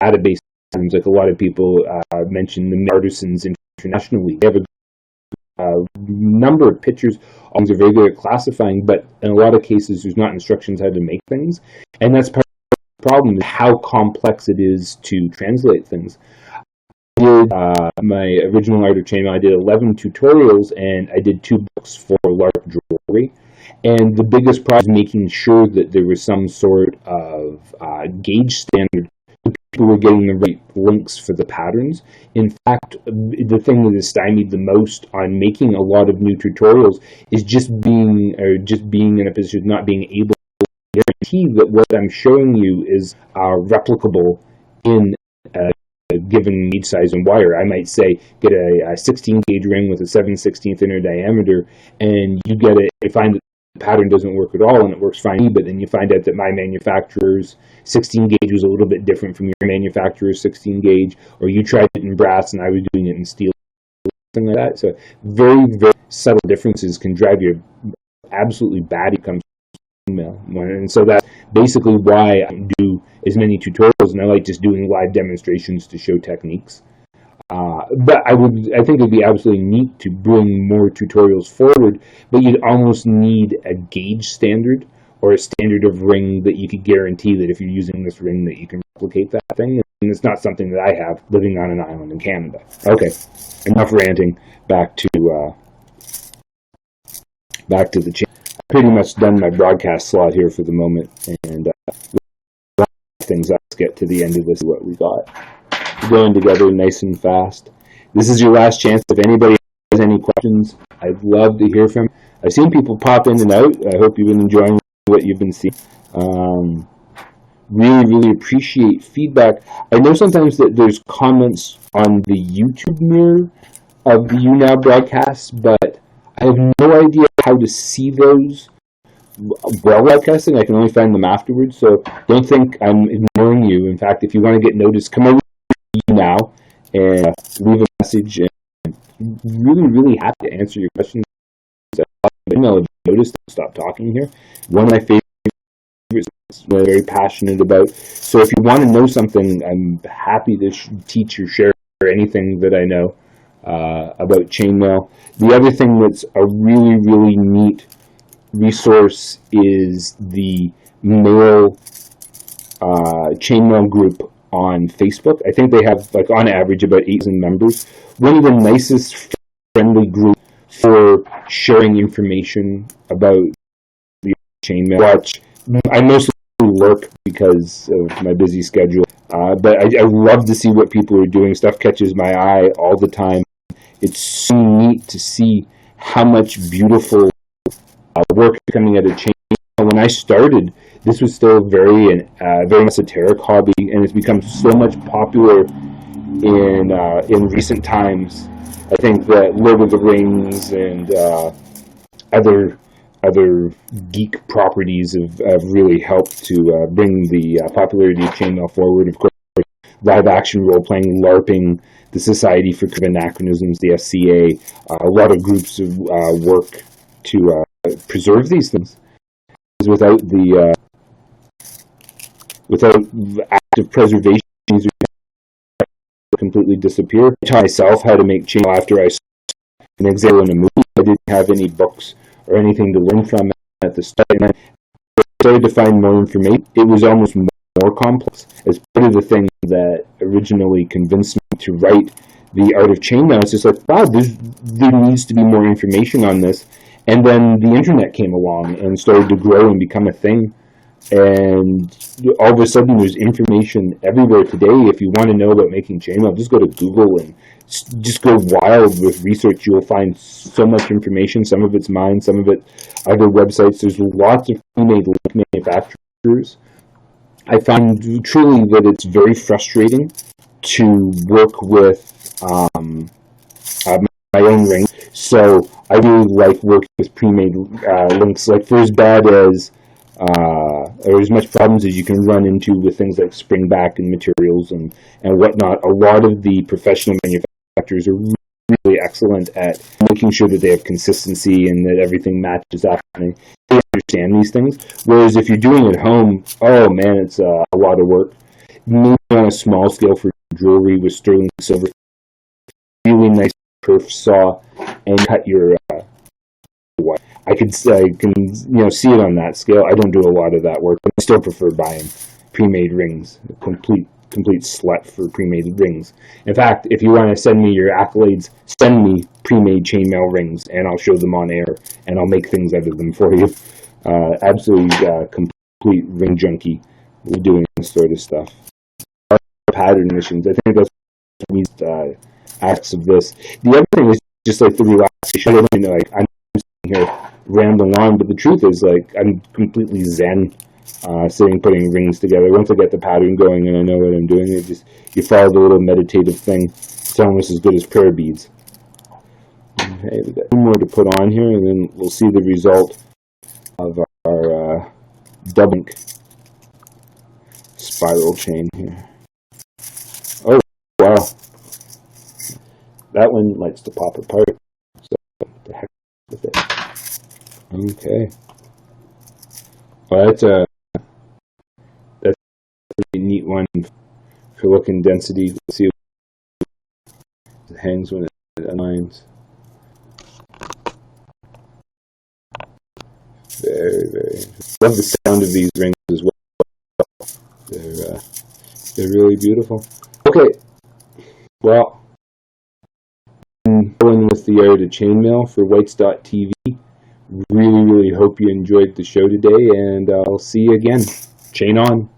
database patterns, like a lot of people mention the Artisans International League. They have a number of pictures. Things are very good at classifying, but in a lot of cases, there's not instructions how to make things, and that's part of the problem, is how complex it is to translate things. I did my original Art of Chainmail. I did 11 tutorials, and I did 2 books for LARP jewelry. And the biggest problem is making sure that there was some sort of gauge standard. People were getting the right links for the patterns. In fact, the thing that has stymied the most on making a lot of new tutorials is just being in a position of not being able to guarantee that what I'm showing you is replicable in a given gauge size and wire. I might say get a 16 gauge ring with a 7/16 inner diameter, and you get it. You find that the pattern doesn't work at all, and it works fine. But then you find out that my manufacturer's 16 gauge was a little bit different from your manufacturer's 16 gauge, or you tried it in brass and I was doing it in steel, something like that. So very, very subtle differences can drive you absolutely batty when it comes to email. And so that's basically why I do as many tutorials, and I like just doing live demonstrations to show techniques. But I think it would be absolutely neat to bring more tutorials forward, but you'd almost need a gauge standard or a standard of ring that you could guarantee that if you're using this ring that you can replicate that thing. And it's not something that I have living on an island in Canada. Okay, enough ranting. Back to the channel. I've pretty much done my broadcast slot here for the moment, and things. Let's get to the end of this. What we got. We're going together nice and fast. This is your last chance. If anybody has any questions, I'd love to hear from. I've seen people pop in and out. I hope you've been enjoying what you've been seeing. Really appreciate feedback. I know sometimes that there's comments on the YouTube mirror of the YouNow broadcasts, but I have no idea how to see those while broadcasting. I can only find them afterwards, so don't think I'm ignoring you. In fact, if you want to get noticed, come over to YouNow and leave a message. And really happy to answer your questions. Email, if you noticed, stop talking here. One of my favorites, I'm very passionate about. So if you want to know something, I'm happy to teach or share anything that I know about chainmail. The other thing that's a really neat resource is the mail chainmail group on Facebook. I think they have, like, on average about 8,000 members. One of the nicest friendly groups for sharing information about the chainmail. I mostly lurk because of my busy schedule, but I love to see what people are doing. Stuff catches my eye all the time. It's so neat to see how much beautiful work coming out of chainmail. When I started, this was still very esoteric hobby, and it's become so much popular in recent times. I think that Lord of the Rings and other geek properties have really helped to bring the popularity of chainmail forward. Of course, live action role playing, LARPing, the Society for Anachronisms, the SCA, a lot of groups of work to preserve these things. Without active preservation, these would completely disappear. I taught myself how to make chainmail after I saw an example in a movie. I didn't have any books or anything to learn from at the start. And I started to find more information. It was almost more complex. As part of the thing that originally convinced me to write the Art of Chainmail, it's just like, wow, there needs to be more information on this. And then the internet came along and started to grow and become a thing. And all of a sudden, there's information everywhere today. If you want to know about making chainmail, just go to Google and just go wild with research. You'll find so much information. Some of it's mine, some of it other websites. There's lots of pre-made link manufacturers. I find truly that it's very frustrating to work with my own ring. So I really like working with pre-made links. Like, for as bad as or as much problems as you can run into with things like springback and materials and whatnot, a lot of the professional manufacturers are really excellent at making sure that they have consistency and that everything matches up and they understand these things. Whereas if you're doing it at home, oh man, it's a lot of work. maybe on a small scale for jewelry with sterling silver. Really nice perf saw and cut your wire. I can see it on that scale. I don't do a lot of that work, but I still prefer buying pre-made rings. A complete slut for pre-made rings. In fact, if you want to send me your accolades, send me pre-made chainmail rings, and I'll show them on air, and I'll make things out of them for you. Absolutely complete ring junkie doing this sort of stuff. Pattern missions. I think that's one of the aspects of this. The other thing is just like the relaxation. I don't know, like I'm sitting here rambling on, but the truth is, like, I'm completely zen, sitting putting rings together. Once I get the pattern going and I know what I'm doing, you follow the little meditative thing. It's almost as good as prayer beads. Okay, we got two more to put on here, and then we'll see the result of our double spiral chain here. Oh, wow. That one likes to pop apart. So, what the heck with it? Okay. Well, that's a pretty neat one for looking density. Let's see if it hangs when it aligns. Very, very. Love the sound of these rings as well. They're really beautiful. Okay. Well, I'm going with the Art of Chainmail for Whites.tv. Really, really hope you enjoyed the show today, and I'll see you again. Chain on.